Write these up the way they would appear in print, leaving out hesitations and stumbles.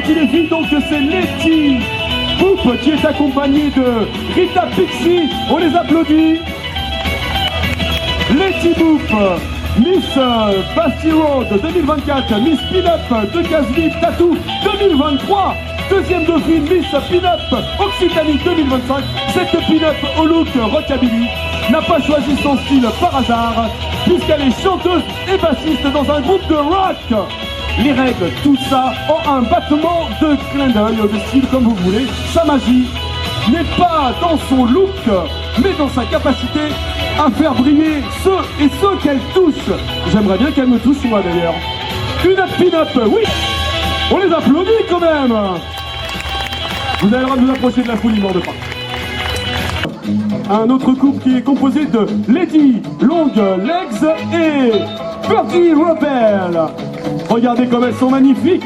qui défile donc c'est Letty Boop qui est accompagnée de Rita Pixie. On les applaudit. Letty Boop, Miss Basti Road 2024, Miss Pin-Up de Casville Tattoo 2023, deuxième dauphine Miss Pin-Up Occitanie 2025. Cette Pin-Up au look rockabilly n'a pas choisi son style par hasard, puisqu'elle est chanteuse et bassiste dans un groupe de rock. Les règles, tout ça, ont un battement de clin d'œil, de style comme vous voulez. Sa magie n'est pas dans son look, mais dans sa capacité à faire briller ceux qu'elle touche. J'aimerais bien qu'elle me touche moi d'ailleurs. Une Pin-Up, oui. On les applaudit quand même. Vous avez le droit de vous approcher de la foule, il mord de pas. Un autre couple qui est composé de Lady Long Legs et Birdie Rebel. Regardez comme elles sont magnifiques.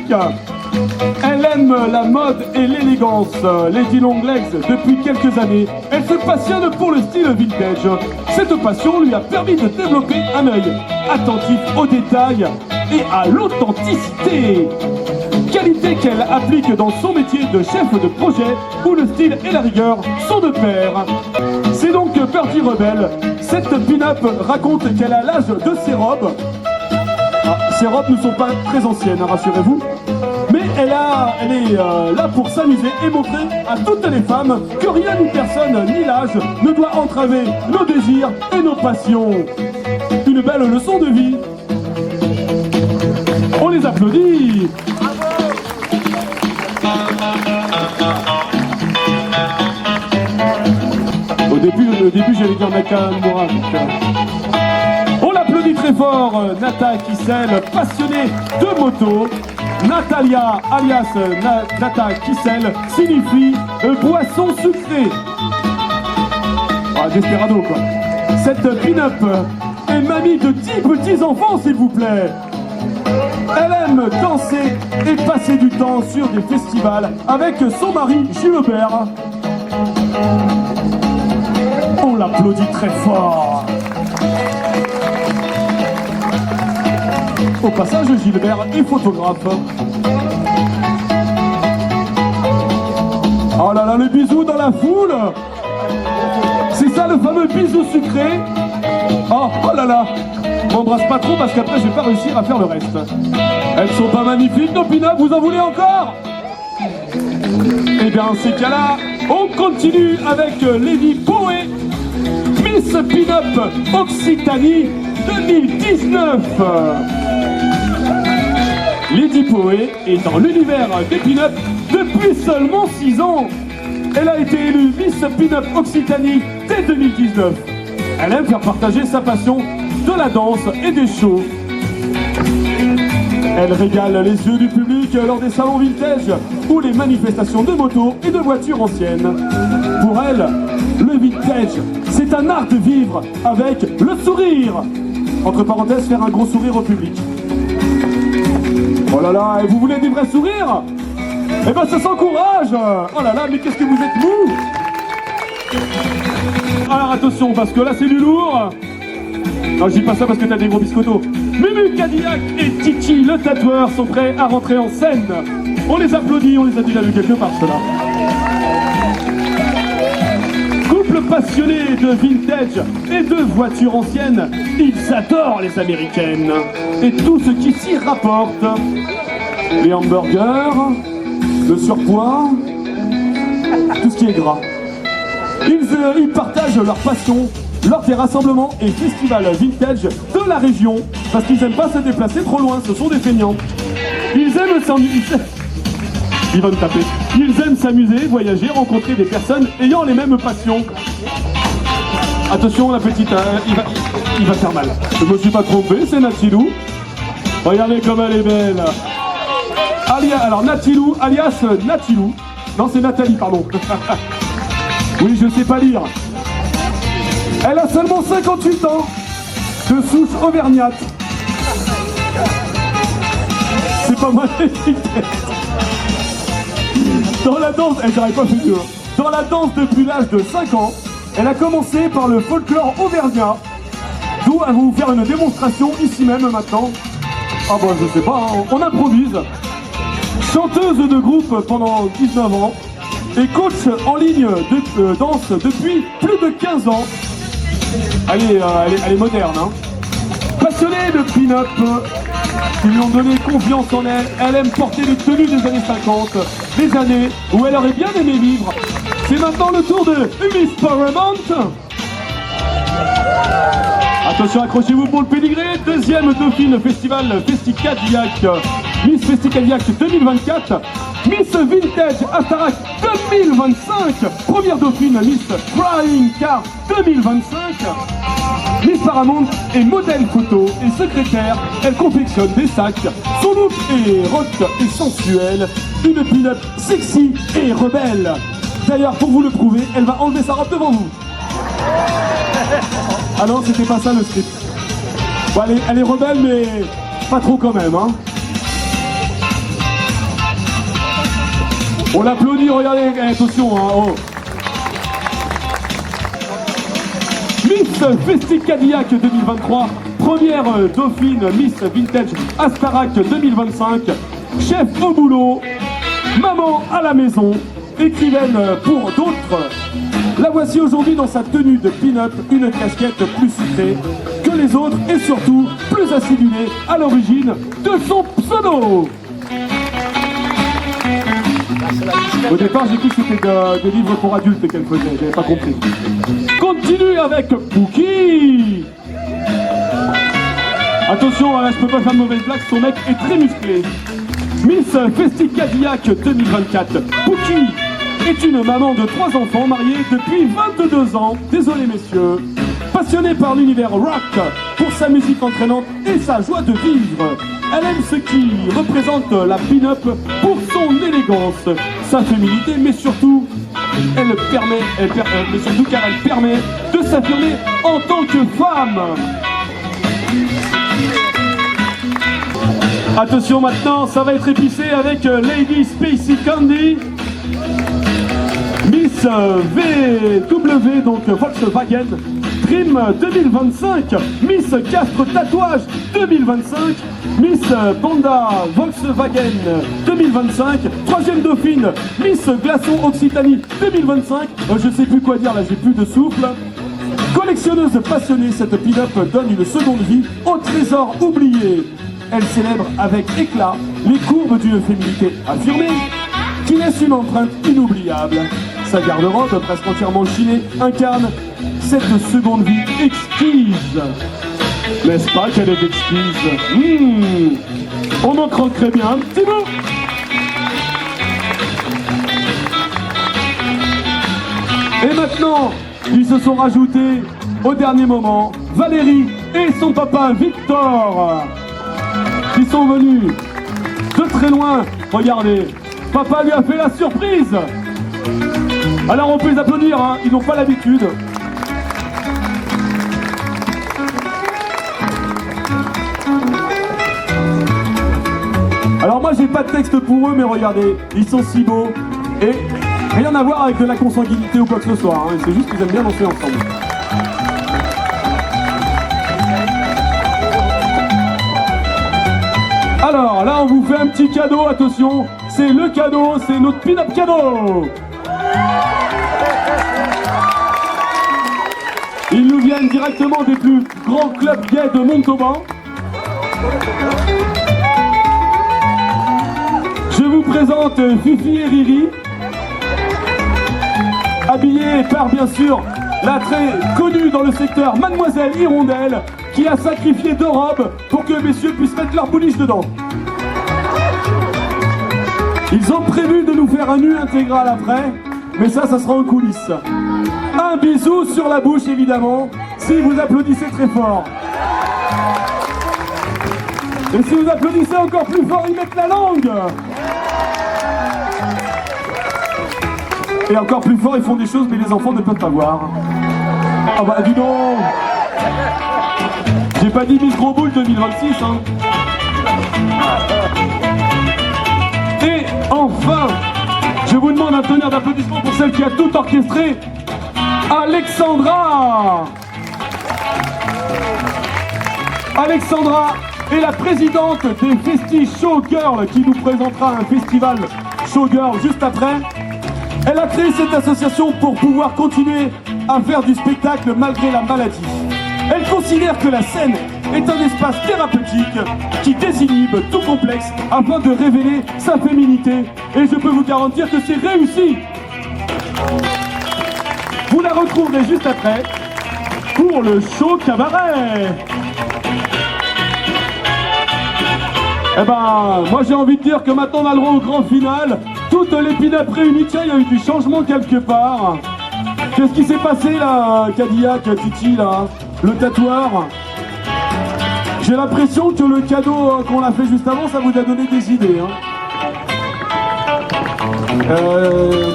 Elle aime la mode et l'élégance. Lady Long Legs, depuis quelques années, elle se passionne pour le style vintage. Cette passion lui a permis de développer un œil attentif aux détails et à l'authenticité. Qualité qu'elle applique dans son métier de chef de projet où le style et la rigueur sont de pair. C'est donc Birdie Rebel. Cette pin-up raconte qu'elle a l'âge de ses robes. Ces robes ne sont pas très anciennes, rassurez-vous. Mais elle est là pour s'amuser et montrer à toutes les femmes que rien ni personne, ni l'âge, ne doit entraver nos désirs et nos passions. Une belle leçon de vie. On les applaudit. Au début j'allais dire Nakamura. On l'applaudit très fort, Nata Kissel, passionnée de moto. Natalia, alias Nata Kissel, signifie boisson sucrée. Ah, desperado quoi. Cette pin-up est mamie de 10 petits enfants s'il vous plaît. Elle aime danser et passer du temps sur des festivals avec son mari Gilbert. On l'applaudit très fort. Au passage, Gilbert est photographe. Oh là là, le bisou dans la foule. C'est ça le fameux bisou sucré. Oh là là. M'embrasse pas trop parce qu'après je vais pas réussir à faire le reste. Elles sont pas magnifiques nos pin-up, vous en voulez encore? Eh bien, ces cas-là, on continue avec Lady Poe, Miss Pin-Up Occitanie 2019. Lady Poe est dans l'univers des pin-up depuis seulement 6 ans. Elle a été élue Miss Pin-Up Occitanie dès 2019. Elle aime faire partager sa passion de la danse et des shows. Elle régale les yeux du public lors des salons vintage ou les manifestations de motos et de voitures anciennes. Pour elle, le vintage, c'est un art de vivre avec le sourire. Entre parenthèses, faire un gros sourire au public. Oh là là, et vous voulez des vrais sourires? Eh ben ça s'encourage. Oh là là, mais qu'est-ce que vous êtes mou. Alors attention, parce que là c'est du lourd. Non, je dis pas ça parce que t'as des gros biscottos. Mumu Cadillac et Titi le tatoueur sont prêts à rentrer en scène. On les applaudit, on les a déjà vus quelque part ceux-là. Couple passionné de vintage et de voitures anciennes, ils adorent les américaines et tout ce qui s'y rapporte. Les hamburgers, le surpoids, tout ce qui est gras. Ils partagent leur passion lors des rassemblements et festivals vintage de la région parce qu'ils n'aiment pas se déplacer trop loin, ce sont des feignants. Ils aiment s'amuser. Il va me taper. Ils aiment s'amuser, voyager, rencontrer des personnes ayant les mêmes passions. Attention la petite, il va faire mal. Je me suis pas trompé, c'est Natilou. Regardez comme elle est belle. Alors Natilou, alias Natilou. Non, c'est Nathalie, pardon. Oui, je sais pas lire. Elle a seulement 58 ans, de souche auvergnate. C'est pas mal efficace. Dans la danse, j'arrive pas à faire dur. Dans la danse depuis l'âge de 5 ans, elle a commencé par le folklore auvergnat, d'où elle va vous faire une démonstration ici même maintenant. Ah bon, je sais pas, hein, on improvise. Chanteuse de groupe pendant 19 ans et coach en ligne de danse depuis plus de 15 ans. Elle est moderne, hein. Passionnée de pin-up, qui lui ont donné confiance en elle. Elle aime porter les tenues des années 50, des années où elle aurait bien aimé vivre. C'est maintenant le tour de Miss Paramount. Attention, accrochez-vous pour le pédigré. Deuxième dauphine festival Festicadiac. Miss Festicadiac 2024. Miss Vintage Astarac 2025. Première dauphine Miss Flying Car 2025. Miss Paramount est modèle photo et secrétaire. Elle confectionne des sacs. Son look est rock et sensuel. Une pin-up sexy et rebelle. D'ailleurs, pour vous le prouver, elle va enlever sa robe devant vous. Ah non, c'était pas ça le script. Bon, elle est rebelle, mais pas trop quand même, hein. On l'applaudit, regardez, attention, hein, oh. Miss Festicadiac 2023, première dauphine Miss Vintage Astarac 2025, chef au boulot, maman à la maison, écrivaine pour d'autres. La voici aujourd'hui dans sa tenue de pin-up, une casquette plus sucrée que les autres et surtout plus acidulée à l'origine de son pseudo. Au départ, j'ai cru que c'était des livres pour adultes qu'elle faisait, j'avais pas compris. Continue avec Pookie. Attention, là, je peux pas faire de mauvaise blague, son mec est très musclé. Miss Festicadiac 2024, Pookie est une maman de 3 enfants mariée depuis 22 ans. Désolé messieurs. Passionnée par l'univers rock pour sa musique entraînante et sa joie de vivre. Elle aime ce qui représente la pin-up pour son élégance, sa féminité, mais surtout, mais surtout car elle permet de s'affirmer en tant que femme. Attention maintenant, ça va être épicé avec Lady Spacey Candy. Miss VW, donc Volkswagen Dream 2025, Miss Castre Tatouage 2025, Miss Panda Volkswagen 2025, troisième dauphine, Miss Glaçon Occitanie 2025, je sais plus quoi dire là, j'ai plus de souffle. Collectionneuse passionnée, cette pin-up donne une seconde vie au trésor oublié. Elle célèbre avec éclat les courbes d'une féminité affirmée qui laisse une empreinte inoubliable. Sa garde-robe, presque entièrement chinée, incarne cette seconde vie exquise. N'est-ce pas qu'elle est exquise? On en croquerait bien un petit bout. Et maintenant, ils se sont rajoutés au dernier moment Valérie et son papa Victor, qui sont venus de très loin. Regardez, papa lui a fait la surprise. Alors on peut les applaudir, hein, ils n'ont pas l'habitude. Alors moi j'ai pas de texte pour eux, mais regardez, ils sont si beaux. Et rien à voir avec de la consanguinité ou quoi que ce soit, hein, c'est juste qu'ils aiment bien danser ensemble. Alors là on vous fait un petit cadeau, attention, c'est le cadeau, c'est notre pin-up cadeau. Ils nous viennent directement des plus grands clubs gays de Montauban. Je vous présente Fifi et Riri, habillés par bien sûr la très connue dans le secteur Mademoiselle Hirondelle, qui a sacrifié 2 robes pour que messieurs puissent mettre leur bouliche dedans. Ils ont prévu de nous faire un nu intégral après, mais ça sera en coulisses. Un bisou sur la bouche évidemment, si vous applaudissez très fort. Et si vous applaudissez encore plus fort, ils mettent la langue. Et encore plus fort, ils font des choses mais les enfants ne peuvent pas voir. Ah bah dis donc. J'ai pas dit Miss Gros Boule 2026 hein. Et enfin, je vous demande un tonnerre d'applaudissements pour celle qui a tout orchestré, Alexandra. Alexandra, et la présidente des Festi Showgirl qui nous présentera un festival Showgirl juste après. Elle a créé cette association pour pouvoir continuer à faire du spectacle malgré la maladie. Elle considère que la scène est un espace thérapeutique qui désinhibe tout complexe afin de révéler sa féminité. Et je peux vous garantir que c'est réussi. Vous la retrouverez juste après pour le show cabaret. Eh ben, moi j'ai envie de dire que maintenant on a le droit au grand final. Toutes les pin-up réunies, tiens, il y a eu du changement quelque part. Qu'est-ce qui s'est passé là, Cadillac, Titi, là? Le tatoueur? J'ai l'impression que le cadeau qu'on a fait juste avant, ça vous a donné des idées. Hein.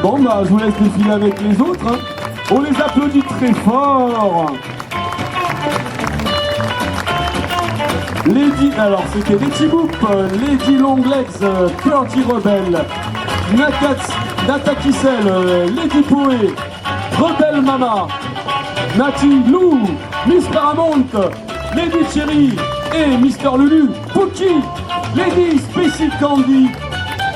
Bon, bah, je vous laisse défiler avec les autres. Hein. On les applaudit très fort. Lady, alors c'était Letty Boop, Lady Longlegs, Purdy Rebel, Nata Kissel, Lady Poe, Rebel Mama, Nati Lou, Miss Paramount, Lady Cherry et Mister Lulu, Pookie, Lady Spacey Candy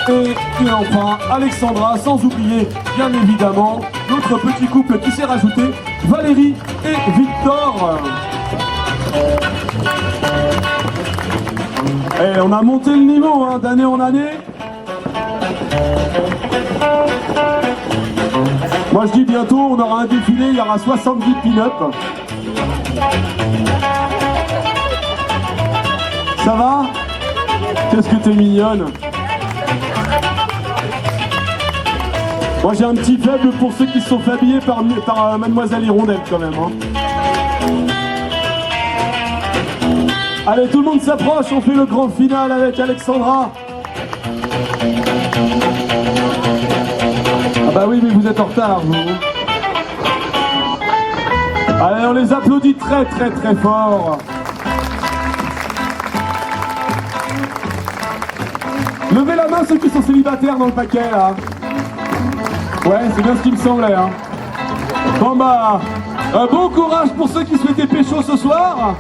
et enfin Alexandra, sans oublier bien évidemment notre petit couple qui s'est rajouté, Valérie et Victor. Et on a monté le niveau hein, d'année en année. Moi je dis bientôt on aura un défilé, il y aura 70 pin-up. Ça va? Qu'est-ce que t'es mignonne. Moi j'ai un petit faible pour ceux qui se sont fait habiller par Mademoiselle Hirondelle quand même. Hein. Allez, tout le monde s'approche, on fait le grand final avec Alexandra. Ah bah oui, mais vous êtes en retard, vous. Allez, on les applaudit très très très fort. Levez la main ceux qui sont célibataires dans le paquet, là. Ouais, c'est bien ce qui me semblait, hein. Bon bah, bon courage pour ceux qui souhaitaient pécho ce soir.